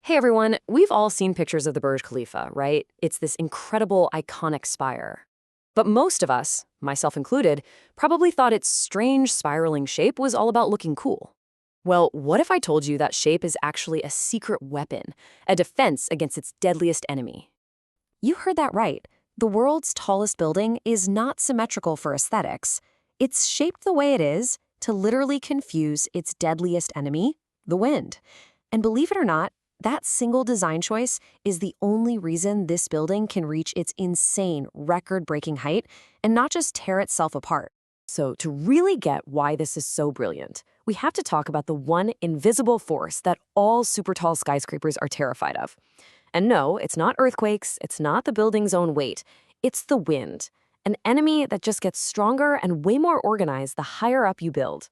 Hey everyone, we've all seen pictures of the Burj Khalifa, right? It's this incredible, iconic spire. But most of us, myself included, probably thought its strange spiraling shape was all about looking cool. Well, what if I told you that shape is actually a secret weapon, a defense against its deadliest enemy? You heard that right. The world's tallest building is not symmetrical for aesthetics. It's shaped the way it is to literally confuse its deadliest enemy, the wind. And believe it or not, that single design choice is the only reason this building can reach its insane, record-breaking height and not just tear itself apart. So, to really get why this is so brilliant, we have to talk about the one invisible force that all super tall skyscrapers are terrified of. And no, it's not earthquakes, it's not the building's own weight, it's the wind, an enemy that just gets stronger and way more organized the higher up you build.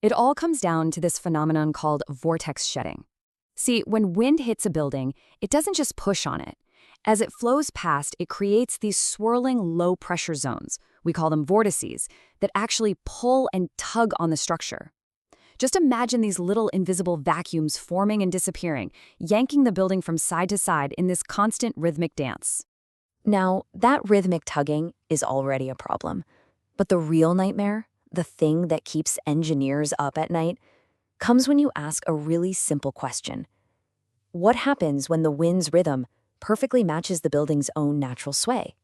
It all comes down to this phenomenon called vortex shedding. See, when wind hits a building, it doesn't just push on it. As it flows past, it creates these swirling low-pressure zones, we call them vortices, that actually pull and tug on the structure. Just imagine these little invisible vacuums forming and disappearing, yanking the building from side to side in this constant rhythmic dance. Now, that rhythmic tugging is already a problem. But the real nightmare, the thing that keeps engineers up at night, comes when you ask a really simple question. What happens when the wind's rhythm perfectly matches the building's own natural sway?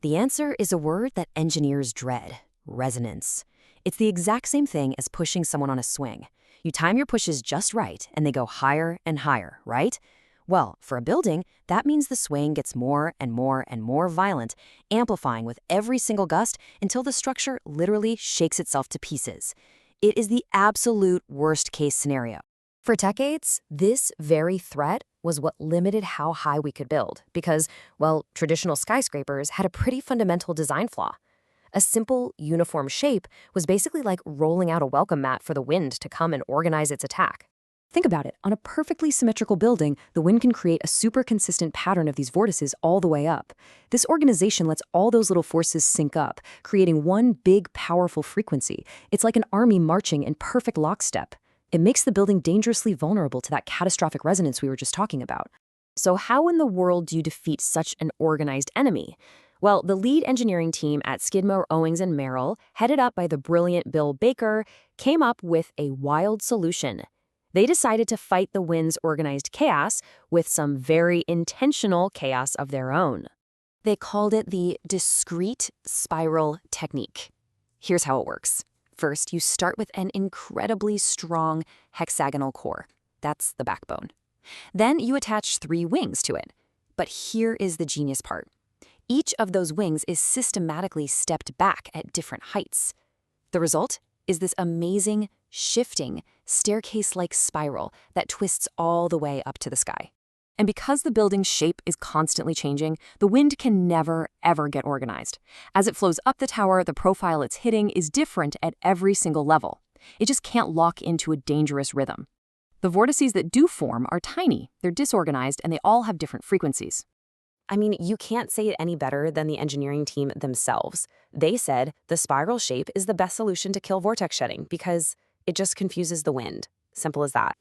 The answer is a word that engineers dread: resonance. It's the exact same thing as pushing someone on a swing. You time your pushes just right, and they go higher and higher, right? Well, for a building, that means the swaying gets more and more and more violent, amplifying with every single gust until the structure literally shakes itself to pieces. It is the absolute worst-case scenario. For decades, this very threat was what limited how high we could build because, well, traditional skyscrapers had a pretty fundamental design flaw. A simple, uniform shape was basically like rolling out a welcome mat for the wind to come and organize its attack. Think about it. On a perfectly symmetrical building, the wind can create a super consistent pattern of these vortices all the way up. This organization lets all those little forces sync up, creating one big, powerful frequency. It's like an army marching in perfect lockstep. It makes the building dangerously vulnerable to that catastrophic resonance we were just talking about. So how in the world do you defeat such an organized enemy? Well, the lead engineering team at Skidmore, Owings & Merrill, headed up by the brilliant Bill Baker, came up with a wild solution. They decided to fight the wind's organized chaos with some very intentional chaos of their own. They called it the discrete spiral technique. Here's how it works. First, you start with an incredibly strong hexagonal core. That's the backbone. Then you attach 3 wings to it. But here is the genius part. Each of those wings is systematically stepped back at different heights. The result is this amazing, shifting, staircase-like spiral that twists all the way up to the sky. And because the building's shape is constantly changing, the wind can never, ever get organized. As it flows up the tower, the profile it's hitting is different at every single level. It just can't lock into a dangerous rhythm. The vortices that do form are tiny, they're disorganized, and they all have different frequencies. I mean, you can't say it any better than the engineering team themselves. They said the spiral shape is the best solution to kill vortex shedding because it just confuses the wind. Simple as that.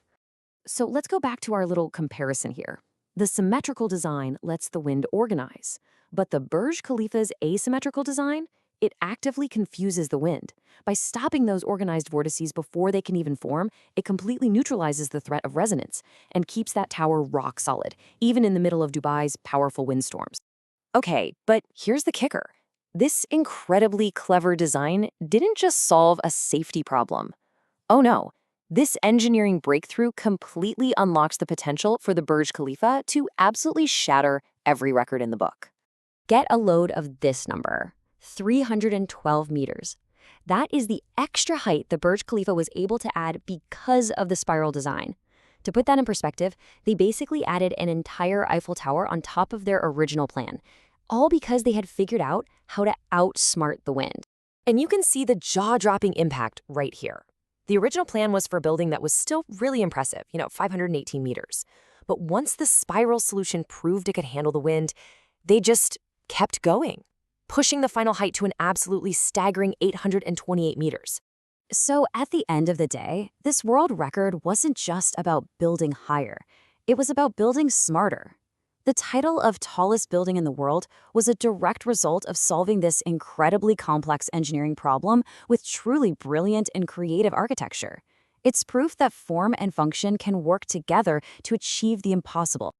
So let's go back to our little comparison here. The symmetrical design lets the wind organize, but the Burj Khalifa's asymmetrical design, it actively confuses the wind. By stopping those organized vortices before they can even form, it completely neutralizes the threat of resonance and keeps that tower rock solid, even in the middle of Dubai's powerful windstorms. Okay, but here's the kicker. This incredibly clever design didn't just solve a safety problem. Oh no, this engineering breakthrough completely unlocks the potential for the Burj Khalifa to absolutely shatter every record in the book. Get a load of this number: 312 meters. That is the extra height the Burj Khalifa was able to add because of the spiral design. To put that in perspective, they basically added an entire Eiffel Tower on top of their original plan, all because they had figured out how to outsmart the wind. And you can see the jaw-dropping impact right here. The original plan was for a building that was still really impressive, 518 meters. But once the spiral solution proved it could handle the wind, they just kept going, pushing the final height to an absolutely staggering 828 meters. So at the end of the day, this world record wasn't just about building higher. It was about building smarter. The title of tallest building in the world was a direct result of solving this incredibly complex engineering problem with truly brilliant and creative architecture. It's proof that form and function can work together to achieve the impossible.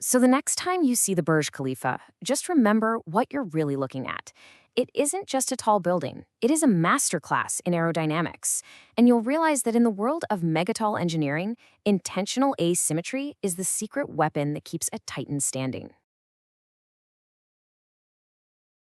So the next time you see the Burj Khalifa, just remember what you're really looking at. It isn't just a tall building. It is a masterclass in aerodynamics. And you'll realize that in the world of megatall engineering, intentional asymmetry is the secret weapon that keeps a Titan standing.